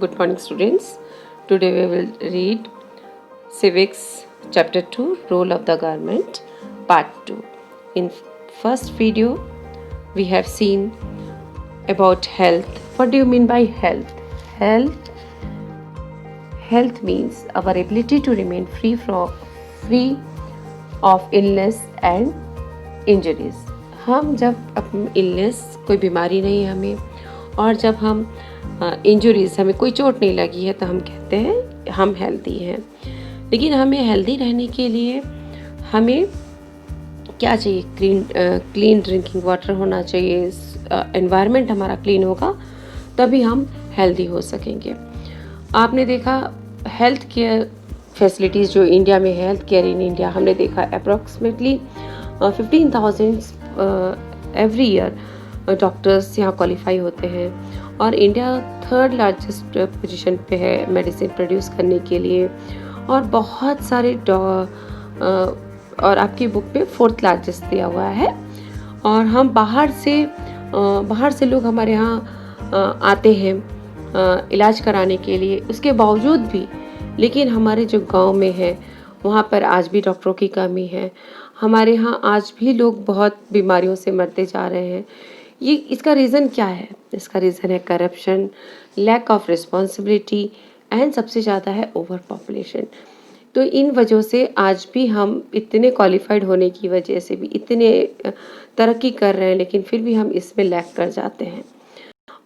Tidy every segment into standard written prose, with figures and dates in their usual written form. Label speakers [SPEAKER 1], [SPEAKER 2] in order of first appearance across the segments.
[SPEAKER 1] Good morning, students. Today we will read Civics Chapter 2 Role of the Government Part 2. In first video, we have seen about health. What do you mean by health? Health means our ability to remain free of illness and injuries. हम जब अपनी illness कोई बीमारी नहीं है हमें और जब हम इंजुरीज हमें कोई चोट नहीं लगी है तो हम कहते हैं हम हेल्दी हैं। लेकिन हमें हेल्दी रहने के लिए हमें क्या चाहिए? क्लीन ड्रिंकिंग वाटर होना चाहिए, एनवायरनमेंट हमारा क्लीन होगा तभी हम हेल्दी हो सकेंगे। आपने देखा हेल्थ केयर फैसिलिटीज़ जो इंडिया में, हेल्थ केयर इन इंडिया हमने देखा अप्रॉक्सीमेटली 15,000 एवरी ईयर डॉक्टर्स यहाँ क्वालिफाई होते हैं और इंडिया 3rd लार्जेस्ट पोजीशन पे है मेडिसिन प्रोड्यूस करने के लिए और बहुत सारे और आपकी बुक पे 4th लार्जेस्ट दिया हुआ है। और हम बाहर से लोग हमारे यहाँ आते हैं इलाज कराने के लिए, उसके बावजूद भी लेकिन हमारे जो गांव में है वहाँ पर आज भी डॉक्टरों की कमी है। हमारे यहाँ आज भी लोग बहुत बीमारियों से मरते जा रहे हैं। ये इसका रीज़न क्या है? इसका रीज़न है corruption, lack of responsibility and सबसे ज़्यादा है ओवर पॉपुलेशन। तो इन वजहों से आज भी हम इतने क्वालिफाइड होने की वजह से भी इतने तरक्की कर रहे हैं लेकिन फिर भी हम इसमें लैक कर जाते हैं।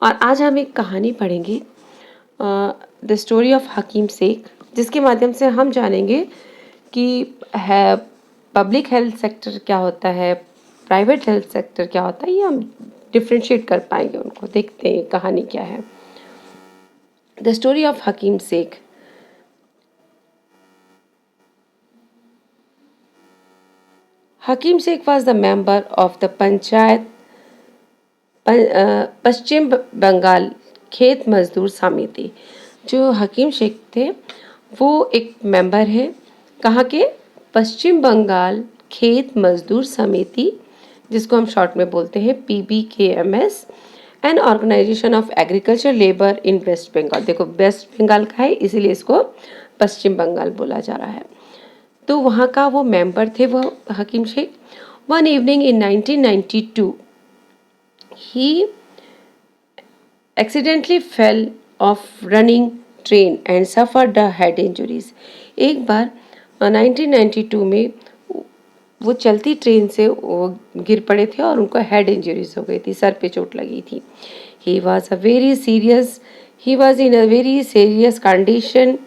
[SPEAKER 1] और आज हम एक कहानी पढ़ेंगे, the story of Hakim Sheikh, जिसके माध्यम से हम जानेंगे कि है पब्लिक हेल्थ सेक्टर क्या होता है, प्राइवेट हेल्थ सेक्टर क्या होता है, ये हम डिफ्रेंशिएट कर पाएंगे उनको। देखते हैं कहानी क्या है। The story of Hakim Sheikh. Hakim Sheikh was the member of the panchayat Paschim Bangal Khet Mazdoor समिति। जो हकीम शेख थे वो एक मेंबर हैं कहाँ के? पश्चिम बंगाल खेत मजदूर समिति, जिसको हम शॉर्ट में बोलते हैं PBKMS, an organisation of agriculture labour in West Bengal. देखो वेस्ट बंगाल का है इसीलिए इसको पश्चिम बंगाल बोला जा रहा है। तो वहाँ का वो मेंबर थे वो Hakim Sheikh. One evening in 1992 he accidentally fell off running train and suffered the head injuries. एक बार 1992 में वो चलती ट्रेन से वो गिर पड़े थे और उनको हेड इंजरीज हो गई थी, सर पे चोट लगी थी। he was in a very serious condition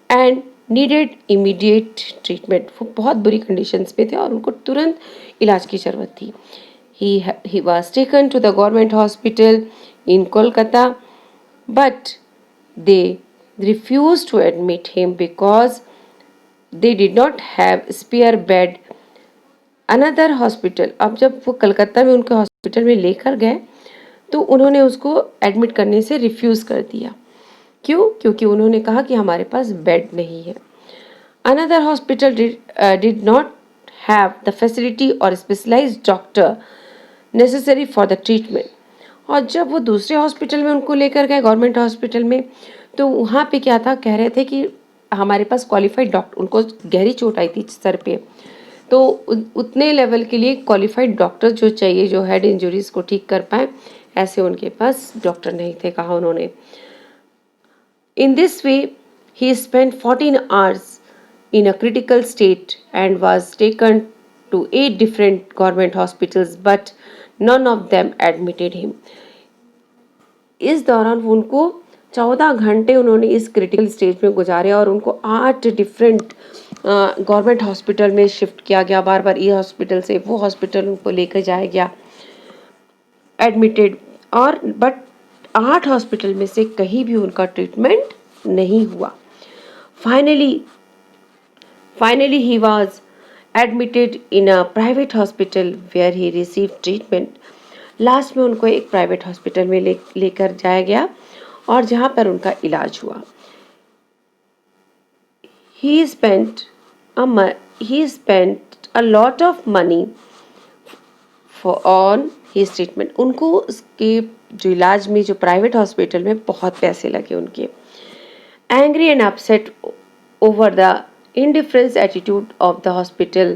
[SPEAKER 1] and needed immediate treatment. वो बहुत बुरी कंडीशंस पे थे और उनको तुरंत इलाज की ज़रूरत थी। He was taken to the government hospital in Kolkata, but they refused to admit him because they did not have spare bed. Another hospital, अब जब वो कलकत्ता में उनके हॉस्पिटल में लेकर गए तो उन्होंने उसको एडमिट करने से रिफ्यूज़ कर दिया। क्यों? क्योंकि उन्होंने कहा कि हमारे पास बेड नहीं है। Another hospital did not have the facility or specialized doctor necessary for the treatment. और जब वो दूसरे हॉस्पिटल में उनको लेकर गए, गवर्नमेंट हॉस्पिटल में, तो वहाँ पे क्या था, कह रहे थे कि हमारे पास क्वालिफाइड डॉक्टर, उनको गहरी चोट आई थी सर पे, तो उतने लेवल के लिए क्वालिफाइड डॉक्टर जो चाहिए जो हेड इंजरीज को ठीक कर पाए, ऐसे उनके पास डॉक्टर नहीं थे, कहा उन्होंने। In this way he spend 14 hours in a critical state and was taken to 8 different government hospitals, but none of them admitted him. इस दौरान उनको 14 घंटे उन्होंने इस क्रिटिकल स्टेज में गुजारे और उनको 8 डिफरेंट गवर्नमेंट हॉस्पिटल में शिफ्ट किया गया। बार बार ये हॉस्पिटल से वो हॉस्पिटल उनको लेकर जाया गया एडमिटेड, और बट 8 हॉस्पिटल में से कहीं भी उनका ट्रीटमेंट नहीं हुआ। Finally, he was admitted in a private hospital where he received treatment. Last में उनको एक प्राइवेट हॉस्पिटल में लेकर जाया गया और जहाँ पर उनका इलाज हुआ। He spent a lot of money on his treatment. उनको उसके जो इलाज में जो प्राइवेट हॉस्पिटल में बहुत पैसे लगे उनके। Angry and upset over the indifference attitude of the hospital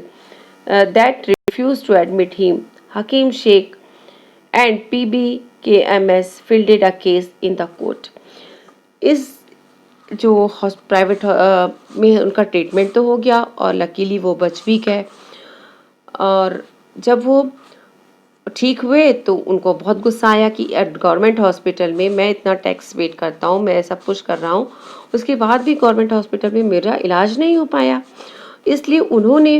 [SPEAKER 1] that refused to admit him, Hakim Sheikh and PBKMS filed a case in the court. इस जो प्राइवेट में उनका ट्रीटमेंट तो हो गया और लकीली वो बच भी गए, और जब वो ठीक हुए तो उनको बहुत गुस्सा आया कि गवर्नमेंट हॉस्पिटल में मैं इतना टैक्स वेट करता हूँ, मैं सब कुछ कर रहा हूँ, उसके बाद भी गवर्नमेंट हॉस्पिटल में मेरा इलाज नहीं हो पाया। इसलिए उन्होंने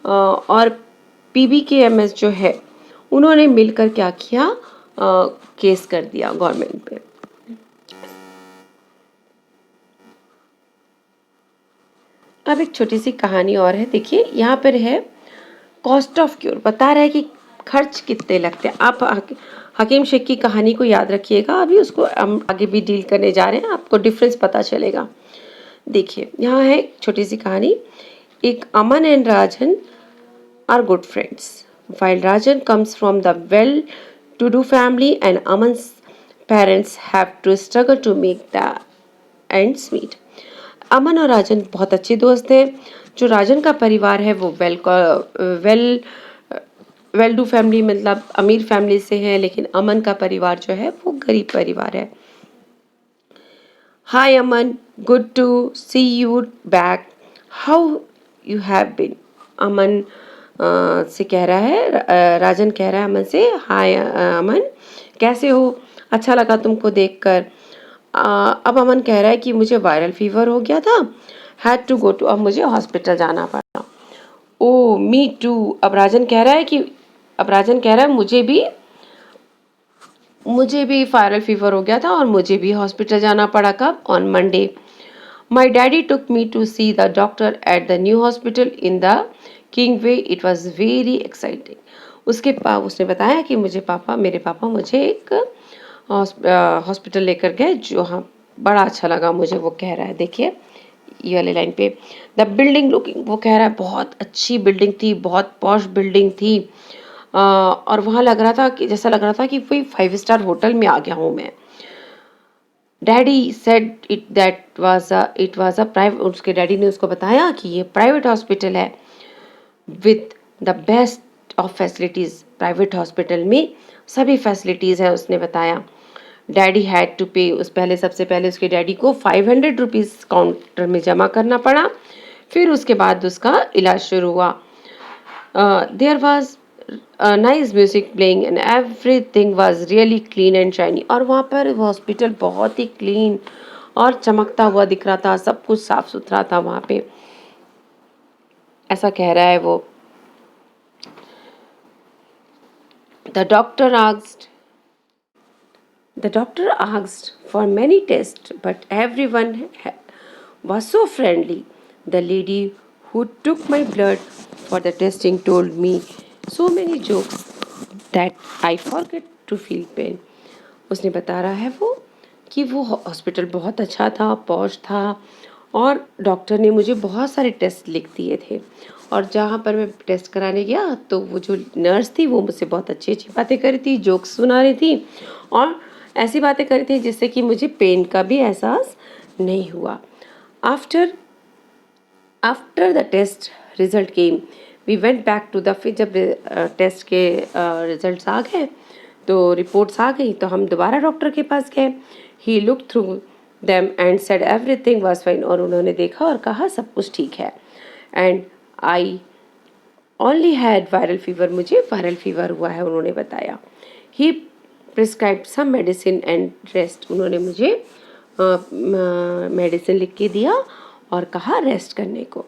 [SPEAKER 1] और PBKMS जो है उन्होंने मिलकर क्या किया, केस कर दिया गवर्नमेंट पे। अब एक छोटी सी कहानी और है, देखिए यहाँ पर है कॉस्ट ऑफ क्योर, बता रहा है कि खर्च कितने लगते हैं। आप हकीम शेख की कहानी को याद रखिएगा, अभी उसको हम आगे भी डील करने जा रहे हैं, आपको डिफरेंस पता चलेगा। देखिए यहाँ है एक छोटी सी कहानी। एक Aman and Rajan are good friends. While Rajan comes from the well-to-do family and Aman's parents have to struggle to make the ends meet. अमन और राजन बहुत अच्छे दोस्त हैं। जो राजन का परिवार है वो वेल डू फैमिली मतलब अमीर फैमिली से है, लेकिन अमन का परिवार जो है वो गरीब परिवार है। Hi Aman, good to see you back, how you have been. Aman से कह रहा है, राजन कह रहा है अमन से, हाय अमन कैसे हो, अच्छा लगा तुमको देखकर। अब अमन कह रहा है कि मुझे वायरल फीवर हो गया था, हैड टू गो टू, अब मुझे हॉस्पिटल जाना पड़ा। ओ मी टू। अब राजन कह रहा है मुझे भी वायरल फीवर हो गया था और मुझे भी हॉस्पिटल जाना पड़ा। कब? On Monday. My daddy took me to see the doctor at the new hospital in the king way, it was very exciting. उसने बताया कि मेरे पापा मुझे एक हॉस्पिटल लेकर गए, जो हाँ बड़ा अच्छा लगा मुझे। वो कह रहा है, देखिए ये वाले लाइन पे, द बिल्डिंग लुकिंग, वो कह रहा है बहुत अच्छी बिल्डिंग थी, बहुत पॉश बिल्डिंग थी, और वहाँ लग रहा था कि जैसा लग रहा था कि कोई 5 स्टार होटल में आ गया हूँ मैं। Daddy said it was a private, उसके डैडी ने उसको बताया कि ये प्राइवेट हॉस्पिटल है with the best of facilities. Private hospital में सभी फैसिलिटीज़ हैं, उसने बताया। डैडी हैड टू पे, सबसे पहले उसके डैडी को 500 रुपीज़ काउंटर में जमा करना पड़ा, फिर उसके बाद उसका इलाज शुरू हुआ। There was nice music playing and everything was really clean and shiny. और वहाँ पर हॉस्पिटल बहुत ही क्लीन और चमकता हुआ दिख रहा था, सब कुछ साफ सुथरा था वहाँ पे, ऐसा कह रहा है वो। The doctor asked for many tests, but everyone was so friendly. The lady who took my blood for the testing told me so many jokes that I forget to feel pain. उसने बता रहा है वो कि वो hospital बहुत अच्छा था, पॉश था, और डॉक्टर ने मुझे बहुत सारे टेस्ट लिख दिए थे, और जहाँ पर मैं टेस्ट कराने गया तो वो जो नर्स थी वो मुझसे बहुत अच्छी अच्छी बातें कर रही थी, जोक्स सुना रही थी, और ऐसी बातें कर रही थी जिससे कि मुझे पेन का भी एहसास नहीं हुआ। After the test result came, we went back to the, फिर जब टेस्ट के रिजल्ट्स आ गए तो रिपोर्ट्स आ गई तो हम दोबारा डॉक्टर के पास गए। He look through them and said everything was fine, और उन्होंने देखा और कहा सब कुछ ठीक है। And I only had viral fever, मुझे वायरल फीवर हुआ है, उन्होंने बताया। He prescribe some medicine and rest, उन्होंने मुझे मेडिसिन लिख के दिया और कहा रेस्ट करने को।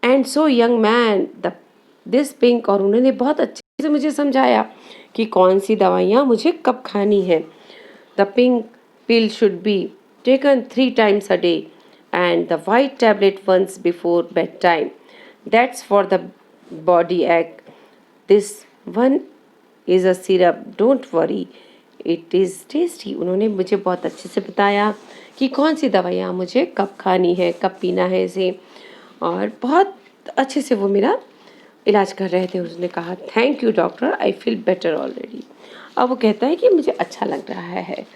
[SPEAKER 1] And so young man this pink, और उन्होंने बहुत अच्छे से मुझे समझाया कि कौन सी दवाइयाँ मुझे कब खानी है। The pink pill should be taken 3 times a day and the white tablet once before bedtime. That's for the body ache. This one is a syrup. Don't worry. It is tasty. उन्होंने मुझे बहुत अच्छे से बताया कि कौन सी दवाइयाँ मुझे कब खानी है, कब पीना है इसे, और बहुत अच्छे से वो मेरा इलाज कर रहे थे। उसने कहा thank you doctor, I feel better already. अब वो कहता है कि मुझे अच्छा लग रहा है।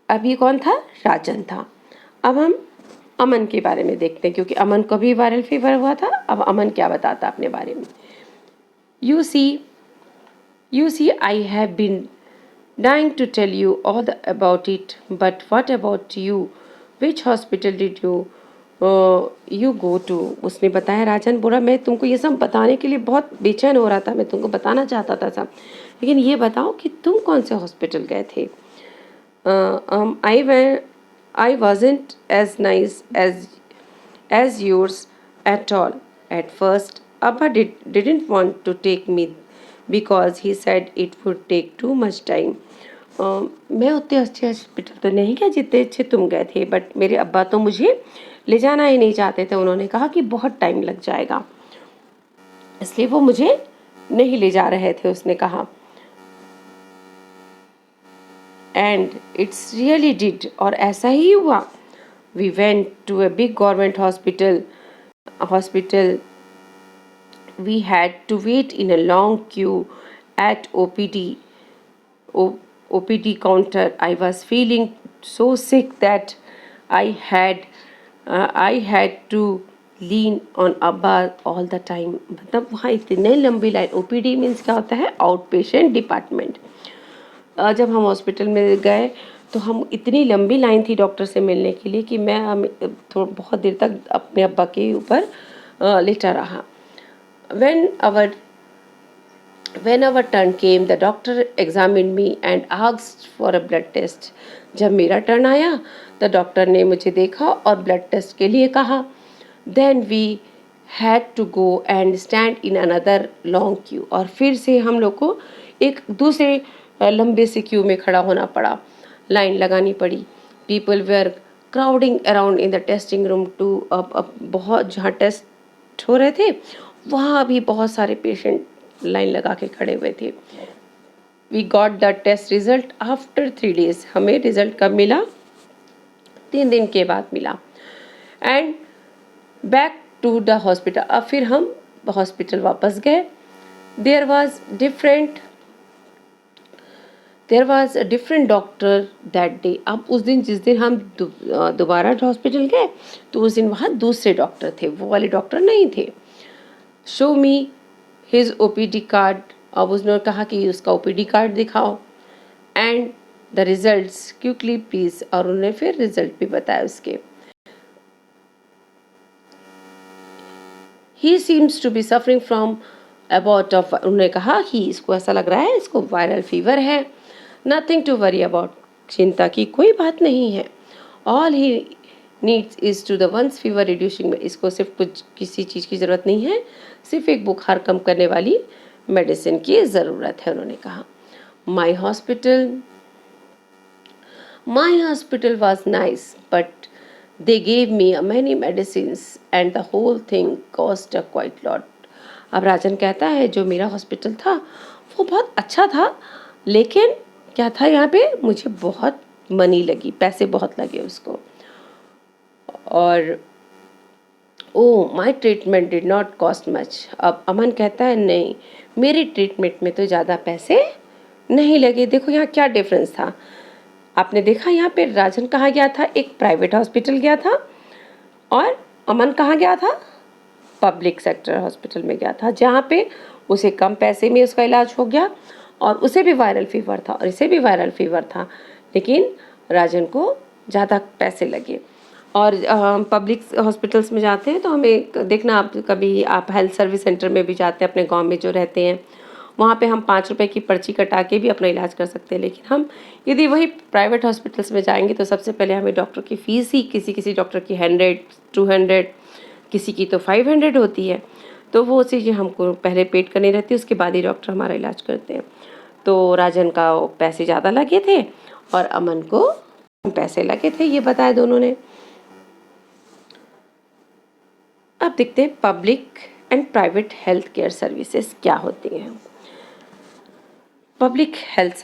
[SPEAKER 1] अब ये कौन था? राजन था। अब हम अमन के बारे में देखते हैं, क्योंकि अमन को भी वायरल फीवर हुआ था। अब अमन क्या बताता अपने बारे में। You see I have been dying to tell you all about it, but what about you? Which hospital did you go to? उसने बताया, राजन बोला, मैं तुमको ये सब बताने के लिए बहुत बेचैन हो रहा था, मैं तुमको बताना चाहता था सब, लेकिन ये बताओ कि तुम कौन से हॉस्पिटल गए थे? I wasn't as nice as yours at all. At first, Abba didn't want to take me because he said it would take too much time. मैं उतने अच्छे हॉस्पिटल तो नहीं गया जितने अच्छे तुम गए थे, बट मेरे अब्बा तो मुझे ले जाना ही नहीं चाहते थे। उन्होंने कहा कि बहुत टाइम लग जाएगा, इसलिए वो मुझे नहीं ले जा रहे थे, उसने कहा। एंड इट्स रियली डिड, और ऐसा ही हुआ। We went to a big government hospital we had to wait in a long queue at OPD counter. I was feeling so sick that I had to lean on Abba all the time. मतलब वहाँ इतने लंबी line, OPD means क्या होता है? Out patient department. जब हम hospital में गए तो हम इतनी लंबी लाइन थी डॉक्टर से मिलने के लिए कि मैं बहुत देर तक अपने अब्बा के ऊपर लेटा रहा। When our turn came, the doctor examined me and asked for a blood test. जब मेरा टर्न आया तो डॉक्टर ने मुझे देखा और ब्लड टेस्ट के लिए कहा। Then we had to go and stand in another long queue. और फिर से हम लोग को एक दूसरे लंबे से क्यू में खड़ा होना पड़ा, लाइन लगानी पड़ी। People were crowding around in the testing room to अब बहुत जहाँ टेस्ट हो रहे थे वहाँ भी बहुत सारे पेशेंट लाइन लगा के खड़े हुए थे। We got the test result after 3 days। हमें रिजल्ट कब मिला? 3 दिन के बाद मिला। And back to the hospital, अब फिर हम हॉस्पिटल वापस गए। There was a different doctor that day. अब उस दिन, जिस दिन हम दोबारा हॉस्पिटल गए तो उस दिन वहाँ दूसरे डॉक्टर थे, वो वाले डॉक्टर नहीं थे। Show me his OPD card. अब उसने कहा कि उसका OPD कार्ड दिखाओ। And the results quickly please, और उन्होंने फिर रिजल्ट भी बताया उसके। He seems to be suffering from about of, उन्होंने कहा कि इसको ऐसा लग रहा है इसको वायरल फीवर है। नथिंग टू वरी अबाउट, चिंता की कोई बात नहीं है। All he needs is to the once fever reducing, इसको सिर्फ कुछ किसी चीज़ की ज़रूरत नहीं है, सिर्फ एक बुखार कम करने वाली मेडिसिन की ज़रूरत है, उन्होंने कहा। My hospital was nice but they gave me many medicines and the whole thing cost a quite lot. अब राजन कहता है जो मेरा हॉस्पिटल था वो बहुत अच्छा था, लेकिन क्या था यहाँ पे, मुझे बहुत मनी लगी, पैसे बहुत लगे उसको। और oh my treatment did not cost much. अब अमन कहता है नहीं, मेरी ट्रीटमेंट में तो ज़्यादा पैसे नहीं लगे। देखो यहाँ क्या डिफरेंस था, आपने देखा यहाँ पे राजन कहाँ गया था? एक प्राइवेट हॉस्पिटल गया था, और अमन कहाँ गया था? पब्लिक सेक्टर हॉस्पिटल में गया था, जहाँ पे उसे कम पैसे में उसका इलाज हो गया, और उसे भी वायरल फीवर था और इसे भी वायरल फीवर था, लेकिन राजन को ज़्यादा पैसे लगे। और पब्लिक हॉस्पिटल्स में जाते हैं तो हमें देखना, आप कभी आप हेल्थ सर्विस सेंटर में भी जाते हैं अपने गांव में जो रहते हैं, वहाँ पे हम 5 रुपए की पर्ची कटा के भी अपना इलाज कर सकते हैं। लेकिन हम यदि वही प्राइवेट हॉस्पिटल्स में जाएंगे तो सबसे पहले हमें डॉक्टर की फ़ीस ही, किसी डॉक्टर की 100, 200, किसी की तो 500 होती है, तो वो चीज़ें हमको पहले पेड करनी रहती है, उसके बाद ही डॉक्टर हमारा इलाज करते हैं। तो राजन का पैसे ज़्यादा लगे थे और अमन को कम पैसे लगे थे, ये बताया दोनों ने। अब देखते हैं public and private health care services क्या होती हैं। पब्लिक हेल्थ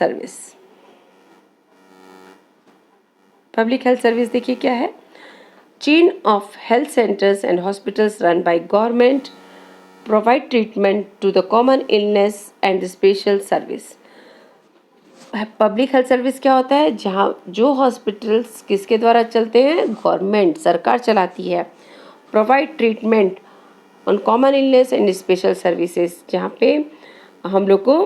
[SPEAKER 1] सर्विस देखिए क्या है। Chain of health centres and hospitals run by government provide treatment to the common illness and special service. Public health service क्या होता है? जहाँ जो हॉस्पिटल्स किसके द्वारा चलते हैं? गवर्नमेंट, सरकार चलाती है। Provide treatment on common illness and special services, जहाँ पे हम लोग को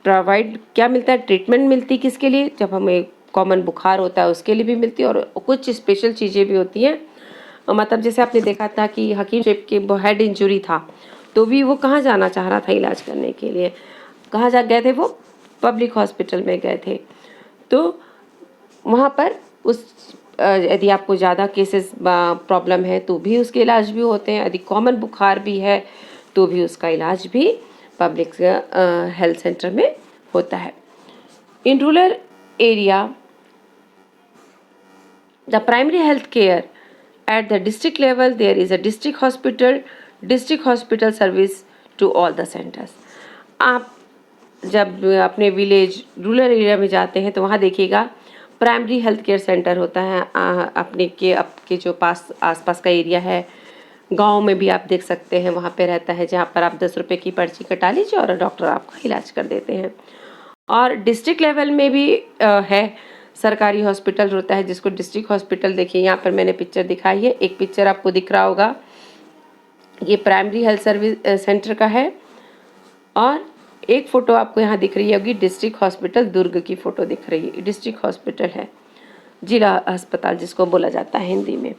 [SPEAKER 1] प्रोवाइड क्या मिलता है? ट्रीटमेंट मिलती किसके लिए? जब हमें कॉमन बुखार होता है उसके लिए भी मिलती है, और कुछ स्पेशल चीज़ें भी होती हैं। मतलब जैसे आपने देखा था कि हकीम शेख के हेड इंजरी था, तो भी वो कहाँ जाना चाह रहा था इलाज करने के लिए? कहाँ जा गए थे वो? पब्लिक हॉस्पिटल में गए थे। तो वहाँ पर यदि आपको ज़्यादा केसेस प्रॉब्लम है तो भी उसके इलाज भी होते हैं। यदि कॉमन बुखार भी है तो भी उसका इलाज भी पब्लिक हेल्थ सेंटर में होता है। In rural area the primary health care at the district level there is a district hospital service to all the centers। आप जब अपने विलेज रूरल एरिया में जाते हैं तो वहाँ देखिएगा प्राइमरी हेल्थ केयर सेंटर होता है। आपके जो आसपास का एरिया है, गांव में भी आप देख सकते हैं, वहाँ पे रहता है, जहाँ पर आप 10 रुपये की पर्ची कटा लीजिए और डॉक्टर आपका इलाज कर देते हैं। और डिस्ट्रिक्ट लेवल में भी है, सरकारी हॉस्पिटल होता है जिसको डिस्ट्रिक्ट हॉस्पिटल। देखिए यहाँ पर मैंने पिक्चर दिखाई है, एक पिक्चर आपको दिख रहा होगा, ये प्राइमरी हेल्थ सर्विस सेंटर का है, और एक फ़ोटो आपको यहाँ दिख रही होगी डिस्ट्रिक्ट हॉस्पिटल दुर्ग की फ़ोटो दिख रही है। डिस्ट्रिक्ट हॉस्पिटल है, जिला अस्पताल जिसको बोला जाता है हिंदी में।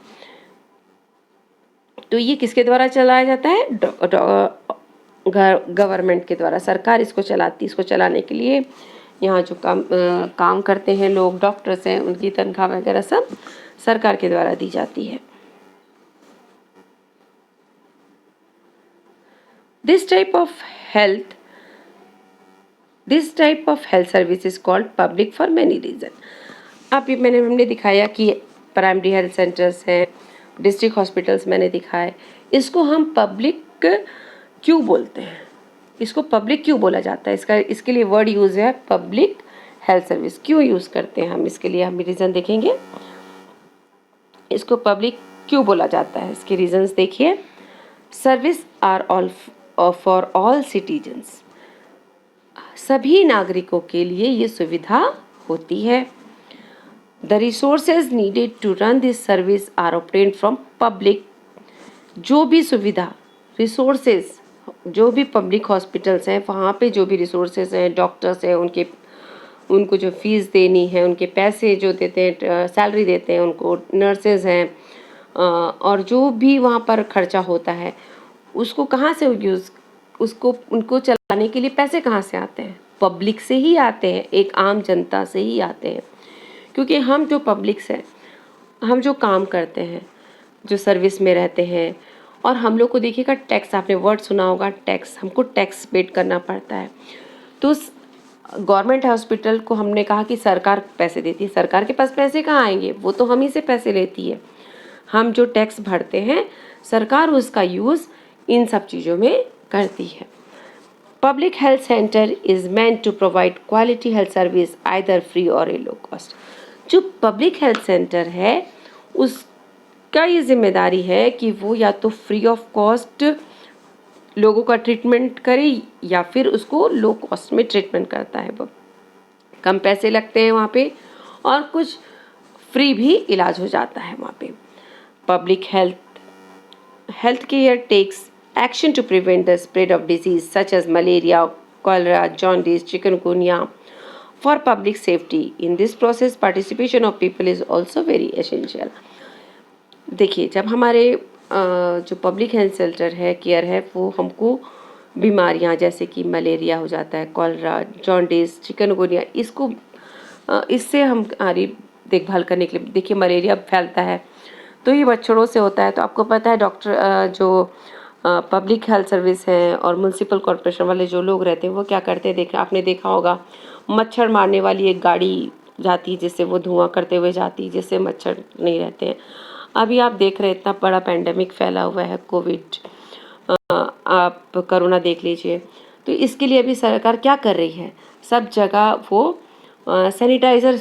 [SPEAKER 1] तो ये किसके द्वारा चलाया जाता है? गवर्नमेंट के द्वारा, सरकार इसको चलाती। इसको चलाने के लिए यहाँ जो काम करते हैं लोग, डॉक्टर्स हैं, उनकी तनख्वाह वगैरह सब सरकार के द्वारा दी जाती है। This type of health service is called public for many reason. अब ये हमने दिखाया कि प्राइमरी हेल्थ सेंटर्स हैं, डिस्ट्रिक्ट हॉस्पिटल्स मैंने दिखाए। इसको हम पब्लिक क्यों बोलते हैं? इसको पब्लिक क्यों बोला जाता है? इसके लिए वर्ड यूज़ है पब्लिक हेल्थ सर्विस। क्यों यूज़ करते हैं हम? इसके लिए हम रीज़न देखेंगे। इसको पब्लिक क्यों बोला जाता है, इसके रीजंस देखिए। Service are all for all citizens, सभी नागरिकों के लिए ये सुविधा होती है। The resources needed to run this service are obtained from public, जो भी सुविधा, रिसोर्सेज, जो भी पब्लिक हॉस्पिटल्स हैं वहाँ पे जो भी रिसोर्सेज हैं, डॉक्टर्स हैं, उनको जो फीस देनी है, उनके पैसे जो देते हैं, सैलरी देते हैं उनको, नर्सेज हैं, और जो भी वहाँ पर खर्चा होता है उसको कहाँ से उनको चलाने के लिए पैसे कहाँ से आते हैं? पब्लिक से ही आते हैं, एक आम जनता से ही आते हैं। क्योंकि हम जो पब्लिक्स हैं, हम जो काम करते हैं, जो सर्विस में रहते हैं, और हम लोग को देखिएगा टैक्स, आपने वर्ड सुना होगा टैक्स, हमको टैक्स पेड करना पड़ता है। तो गवर्नमेंट हॉस्पिटल को हमने कहा कि सरकार पैसे देती है, सरकार के पास पैसे कहाँ आएंगे? वो तो हम ही से पैसे लेती है। हम जो टैक्स भरते हैं, सरकार उसका यूज़ इन सब चीज़ों में करती है। Public health centre is meant to provide quality health service either free और ए लो कॉस्ट। जो पब्लिक हेल्थ सेंटर है उसका ये जिम्मेदारी है कि वो या तो फ्री ऑफ कॉस्ट लोगों का ट्रीटमेंट करे या फिर उसको लो कॉस्ट में ट्रीटमेंट करता है। वो कम पैसे लगते हैं वहाँ पे, और कुछ फ्री भी इलाज हो जाता है वहाँ पे। Public health care takes action to prevent the spread of disease such as malaria, cholera, jaundice, chikungunya for public safety. In this process, participation of people is also very essential. देखिए, जब हमारे जो पब्लिक हेल्थ सेंटर है, care है, वो हमको बीमारियां जैसे कि मलेरिया हो जाता है, कॉलरा, जॉन्डिस, चिकनगुनिया, इससे हमारी देखभाल करने के लिए, देखिए मलेरिया फैलता है तो ये मच्छरों से होता है। तो आपको पता है डॉक्टर जो पब्लिक हेल्थ सर्विस हैं और म्यूनसिपल कॉरपोरेशन वाले जो लोग रहते हैं वो क्या करते हैं, आपने देखा होगा, मच्छर मारने वाली एक गाड़ी जाती है जिससे वो धुआं करते हुए जाती है, जिससे मच्छर नहीं रहते हैं। अभी आप देख रहे हैं इतना बड़ा पैंडेमिक फैला हुआ है, कोविड, आप कोरोना देख लीजिए। तो इसके लिए अभी सरकार क्या कर रही है, सब जगह वो सैनिटाइज़र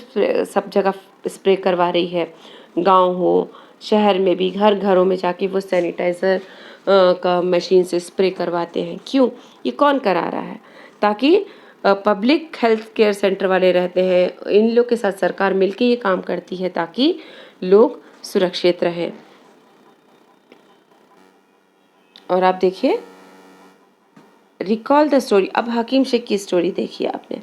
[SPEAKER 1] सब जगह स्प्रे करवा रही है। गांव हो, शहर में भी, घर घरों में जाके वो सैनिटाइज़र का मशीन से स्प्रे करवाते हैं। क्यों? ये कौन करा रहा है? ताकि पब्लिक हेल्थ केयर सेंटर वाले रहते हैं, इन लोग के साथ सरकार मिलके ये काम करती है ताकि लोग सुरक्षित रहें। और आप देखिए, रिकॉल द स्टोरी। अब हकीम शेख की स्टोरी देखिए आपने।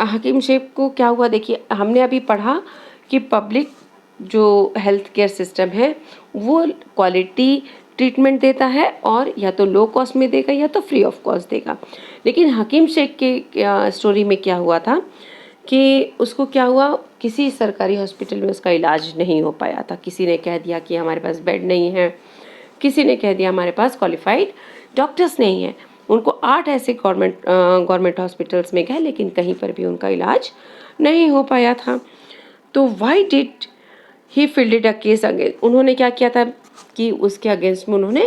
[SPEAKER 1] हकीम शेख को क्या हुआ देखिए, हमने अभी पढ़ा कि पब्लिक जो हेल्थ केयर सिस्टम है वो क्वालिटी ट्रीटमेंट देता है और या तो लो कॉस्ट में देगा या तो फ्री ऑफ कॉस्ट देगा। लेकिन हकीम शेख के स्टोरी में क्या हुआ था कि उसको क्या हुआ, किसी सरकारी हॉस्पिटल में उसका इलाज नहीं हो पाया था। किसी ने कह दिया कि हमारे पास बेड नहीं है, किसी ने कह दिया हमारे पास क्वालिफाइड डॉक्टर्स नहीं है। उनको 8 ऐसे गवर्नमेंट हॉस्पिटल्स में गए, लेकिन कहीं पर भी उनका इलाज नहीं हो पाया था। तो why did he filled a case against, उन्होंने क्या किया था कि उसके अगेंस्ट में उन्होंने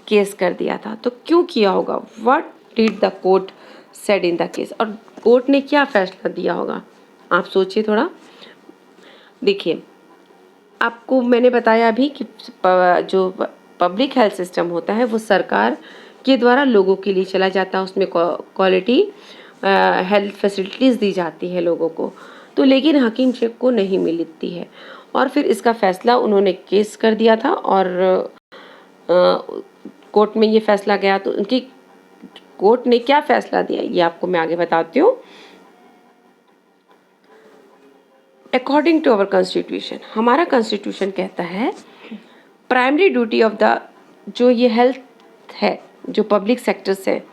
[SPEAKER 1] केस कर दिया था। तो क्यों किया होगा? What did the court said in the case, और कोर्ट ने क्या फैसला दिया होगा? आप सोचिए थोड़ा। देखिए, आपको मैंने बताया अभी कि जो पब्लिक हेल्थ सिस्टम होता है वो सरकार के द्वारा लोगों के लिए चला जाता है, उसमें क्वालिटी हेल्थ फैसिलिटीज़ दी जाती है लोगों को। तो लेकिन हकीम शेख को नहीं मिलती है, और फिर इसका फैसला उन्होंने केस कर दिया था और कोर्ट में ये फैसला गया। तो उनकी कोर्ट ने क्या फैसला दिया ये आपको मैं आगे बताती हूँ। अकॉर्डिंग टू अवर कॉन्स्टिट्यूशन, हमारा कॉन्स्टिट्यूशन कहता है प्राइमरी ड्यूटी ऑफ द, जो ये हेल्थ है, जो पब्लिक सेक्टर्स है,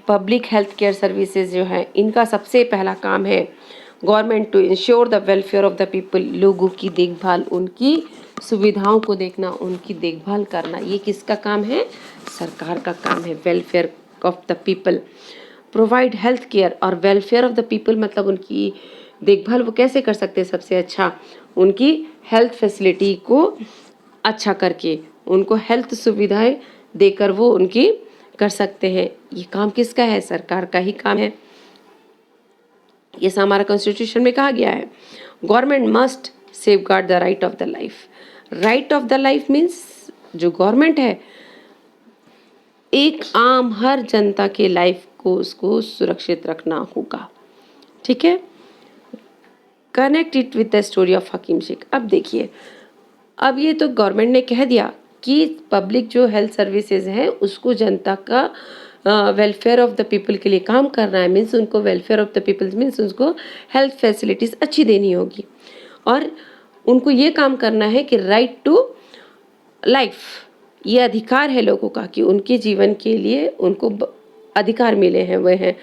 [SPEAKER 1] पब्लिक हेल्थ केयर सर्विसेज जो है, इनका सबसे पहला काम है government to ensure the welfare of the people, लोगों की देखभाल, उनकी सुविधाओं को देखना, उनकी देखभाल करना। ये किसका काम है? सरकार का काम है। Welfare of the people, provide health care, और वेलफेयर ऑफ द पीपल मतलब उनकी देखभाल वो कैसे कर सकते हैं? सबसे अच्छा उनकी हेल्थ फैसिलिटी को अच्छा करके, उनको हेल्थ सुविधाएं देकर वो उनकी कर सकते हैं। ये काम किसका है? सरकार का ही काम है। ये हमारा कॉन्स्टिट्यूशन में कहा गया है। Government must safeguard the right of the life. Right of the life means जो गवर्नमेंट है, एक आम हर जनता के लाइफ को उसको सुरक्षित रखना होगा। ठीक है, connect it with the story of Hakim Sheikh. अब देखिए, अब ये तो गवर्नमेंट ने कह दिया कि पब्लिक जो हेल्थ सर्विसेज हैं उसको जनता का वेलफेयर ऑफ द पीपल के लिए काम करना है। मीन्स उनको welfare of the people means उनको हेल्थ फैसिलिटीज़ अच्छी देनी होगी, और उनको ये काम करना है कि राइट टू लाइफ, ये अधिकार है लोगों का कि उनके जीवन के लिए उनको अधिकार मिले हैं वह हैं।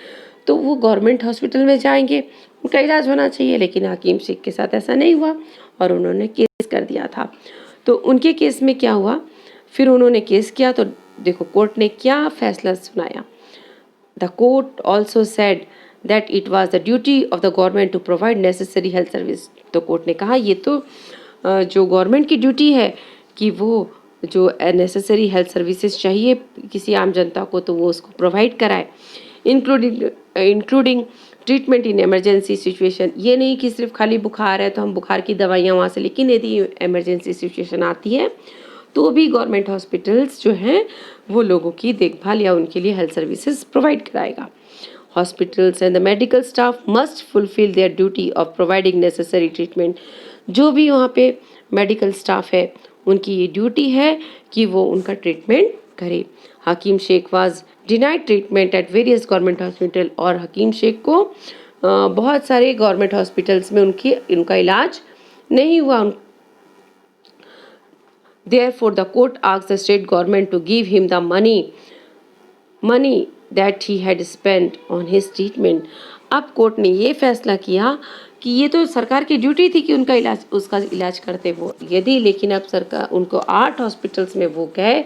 [SPEAKER 1] तो वो गवर्नमेंट हॉस्पिटल में जाएंगे, उनका इलाज होना चाहिए। लेकिन हकीम शेख के साथ ऐसा नहीं हुआ और उन्होंने केस कर दिया था। तो उनके केस में क्या हुआ, फिर उन्होंने केस किया तो देखो कोर्ट ने क्या फैसला सुनाया। The court also said that it was the duty of the government to provide necessary health service. तो कोर्ट ने कहा ये तो जो गवर्नमेंट की ड्यूटी है कि वो जो नेसेसरी हेल्थ सर्विसेज चाहिए किसी आम जनता को तो वो उसको प्रोवाइड कराए, including treatment in emergency situation. ये नहीं कि सिर्फ खाली बुखार है तो हम बुखार की दवाइयाँ वहाँ से, लेकिन यदि इमरजेंसी सिचुएशन आती है तो भी गवर्नमेंट हॉस्पिटल्स जो हैं वो लोगों की देखभाल या उनके लिए हेल्थ सर्विसेज प्रोवाइड कराएगा। Hospitals and the medical staff must fulfil there duty of providing necessary treatment. जो भी वहाँ पे मेडिकल स्टाफ है उनकी ये ड्यूटी है कि वो उनका ट्रीटमेंट करे। Hakim Sheikh was denied treatment at various government hospital, और हकीम शेख को बहुत सारे गवर्नमेंट हॉस्पिटल्स में उनका इलाज नहीं हुआ। Therefore, the court asked the state government to give him the money that he had spent on his treatment. अब कोर्ट ने ये फैसला किया कि ये तो सरकार की ड्यूटी थी कि उसका इलाज करते वो, यदि लेकिन अब सरकार उनको 8 हॉस्पिटल्स में वो गए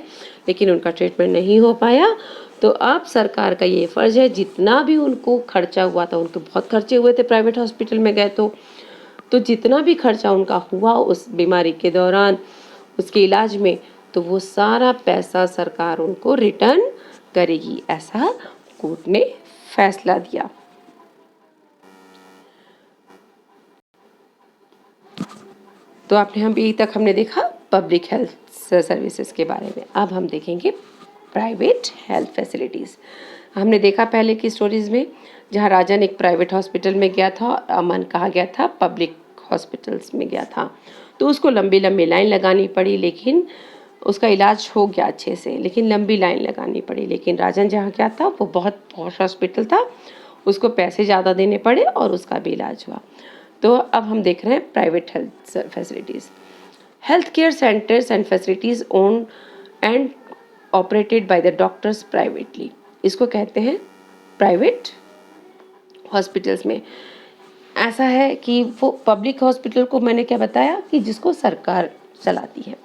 [SPEAKER 1] लेकिन उनका ट्रीटमेंट नहीं हो पाया, तो अब सरकार का ये फ़र्ज़ है जितना भी उनको खर्चा हुआ था, उनके बहुत खर्चे हुए थे प्राइवेट हॉस्पिटल में गए तो जितना भी खर्चा उनका हुआ उस बीमारी के दौरान उसके इलाज में, तो वो सारा पैसा सरकार उनको रिटर्न करेगी, ऐसा कोर्ट ने फैसला दिया। तो आपने हम अभी तक हमने देखा पब्लिक हेल्थ सर्विसेज के बारे में। अब हम देखेंगे प्राइवेट हेल्थ फैसिलिटीज़। हमने देखा पहले की स्टोरीज़ में, जहाँ राजन एक प्राइवेट हॉस्पिटल में गया था और अमन कहा गया था पब्लिक हॉस्पिटल्स में गया था, तो उसको लंबी लंबी लाइन लगानी पड़ी, लेकिन उसका इलाज हो गया अच्छे से, लेकिन लंबी लाइन लगानी पड़ी। लेकिन राजन जहाँ गया था वो बहुत पॉश हॉस्पिटल था, उसको पैसे ज़्यादा देने पड़े और उसका भी इलाज हुआ। तो अब हम देख रहे हैं private health facilities. Health care centres and facilities owned and operated by the doctors privately, इसको कहते हैं प्राइवेट हॉस्पिटल्स में। ऐसा है कि वो पब्लिक हॉस्पिटल को मैंने क्या बताया कि जिसको सरकार चलाती है,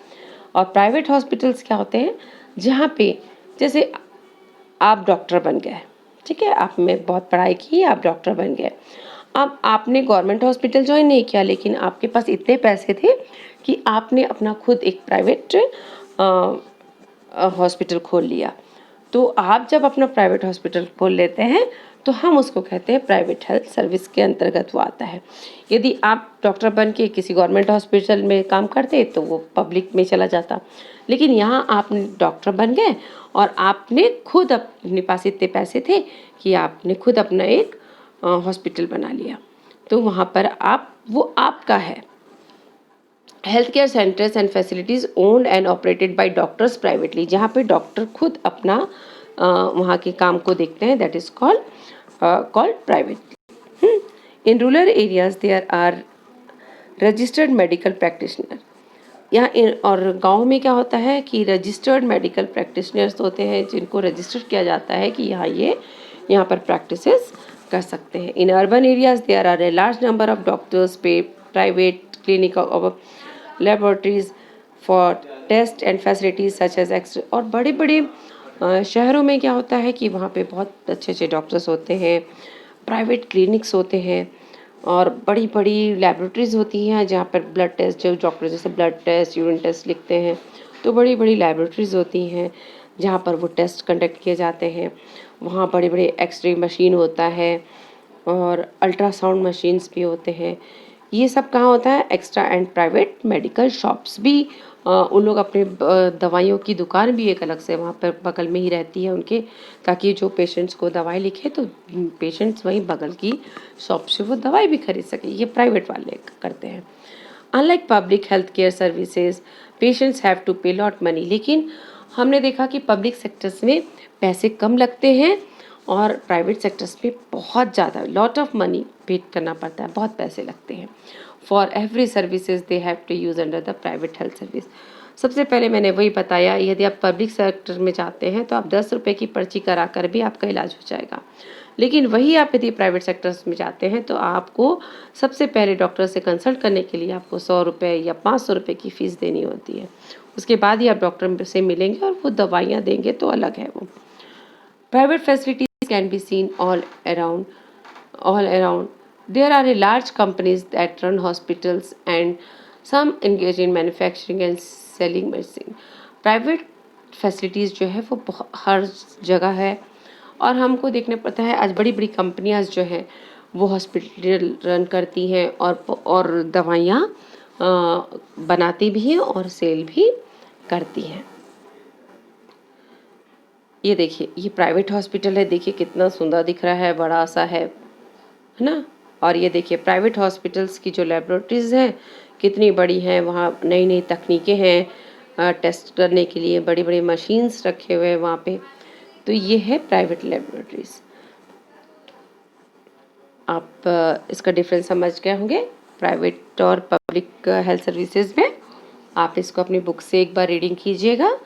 [SPEAKER 1] और प्राइवेट हॉस्पिटल्स क्या होते हैं जहाँ पे जैसे आप डॉक्टर बन गए, ठीक है, आपने बहुत पढ़ाई की, आप डॉक्टर बन गए। अब आपने गवर्नमेंट हॉस्पिटल ज्वाइन नहीं किया, लेकिन आपके पास इतने पैसे थे कि आपने अपना खुद एक प्राइवेट हॉस्पिटल खोल लिया। तो आप जब अपना प्राइवेट हॉस्पिटल खोल लेते हैं तो हम उसको कहते हैं प्राइवेट हेल्थ सर्विस के अंतर्गत वो आता है। यदि आप डॉक्टर बन के किसी गवर्नमेंट हॉस्पिटल में काम करते तो वो पब्लिक में चला जाता, लेकिन यहाँ आप डॉक्टर बन गए और आपने खुद अपने पास इतने पैसे थे कि आपने खुद अपना एक हॉस्पिटल बना लिया, तो वहाँ पर आप वो आपका है। Health care centres and facilities owned and operated by doctors privately, जहाँ पे डॉक्टर खुद अपना वहाँ के काम को देखते हैं, that is called private. In rural areas there are registered medical practitioner. यहाँ और गांव में क्या होता है कि रजिस्टर्ड मेडिकल प्रैक्टिशनर्स होते हैं, जिनको रजिस्टर किया जाता है कि यहाँ पर प्रैक्टिसेस कर सकते हैं। In urban areas there are a large number of doctors पे प्राइवेट क्लिनिक और laboratories for test and facilities such as x-ray. और बड़े बड़े शहरों में क्या होता है कि वहाँ पे बहुत अच्छे अच्छे डॉक्टर्स होते हैं, प्राइवेट क्लिनिक्स होते हैं और बड़ी बड़ी लैबोरेटरीज होती हैं जहाँ पर ब्लड टेस्ट, जो डॉक्टर जैसे ब्लड टेस्ट, यूरिन टेस्ट लिखते हैं, तो बड़ी बड़ी लैबोरेटरीज होती हैं जहाँ पर वो टेस्ट कंडक्ट किए जाते हैं। वहाँ बड़े बड़े एक्सरे मशीन होता है और अल्ट्रासाउंड मशीन्स भी होते हैं। ये सब कहाँ होता है? Extra and private medical shops भी उन लोग अपने दवाइयों की दुकान भी एक अलग से वहाँ पर बगल में ही रहती है उनके, ताकि जो पेशेंट्स को दवाई लिखे तो पेशेंट्स वहीं बगल की शॉप से वो दवाई भी खरीद सके। ये प्राइवेट वाले करते हैं। Unlike public health care services patients have to pay lot money, लेकिन हमने देखा कि पब्लिक सेक्टर्स में पैसे कम लगते हैं और प्राइवेट सेक्टर्स में बहुत ज़्यादा लॉट ऑफ मनी पे करना पड़ता है, बहुत पैसे लगते हैं। For every services they have to use under the private health service. सबसे पहले मैंने वही बताया, यदि आप पब्लिक सेक्टर में जाते हैं तो आप 10 रुपये की पर्ची करा कर भी आपका इलाज हो जाएगा, लेकिन वही आप यदि प्राइवेट सेक्टर्स में जाते हैं तो आपको सबसे पहले डॉक्टर से कंसल्ट करने के लिए आपको 100 रुपये या 500 रुपये की फ़ीस देनी होती है। उसके बाद ही आप डॉक्टर से मिलेंगे और वो दवाइयाँ देंगे, तो अलग है वो। Private facilities can be seen all around. There are a large companies that run hospitals and some engage in manufacturing and selling medicine. Private facilities जो है वो हर जगह है और हमको देखने पड़ता है। आज बड़ी बड़ी कंपनियां जो हैं वो हॉस्पिटल रन करती हैं और दवाइयाँ बनाती भी हैं और सेल भी करती हैं। ये देखिए, ये प्राइवेट हॉस्पिटल है, देखिए कितना सुंदर दिख रहा है, बड़ा सा है ना। और ये देखिए प्राइवेट हॉस्पिटल्स की जो लेबोरेटरीज़ हैं कितनी बड़ी हैं, वहाँ नई नई तकनीकें हैं टेस्ट करने के लिए, बड़ी बड़ी मशीन्स रखे हुए हैं वहाँ पे। तो ये है प्राइवेट लेबोरेटरीज़। आप इसका डिफरेंस समझ गए होंगे प्राइवेट और पब्लिक हेल्थ सर्विसेज में। आप इसको अपनी बुक से एक बार रीडिंग कीजिएगा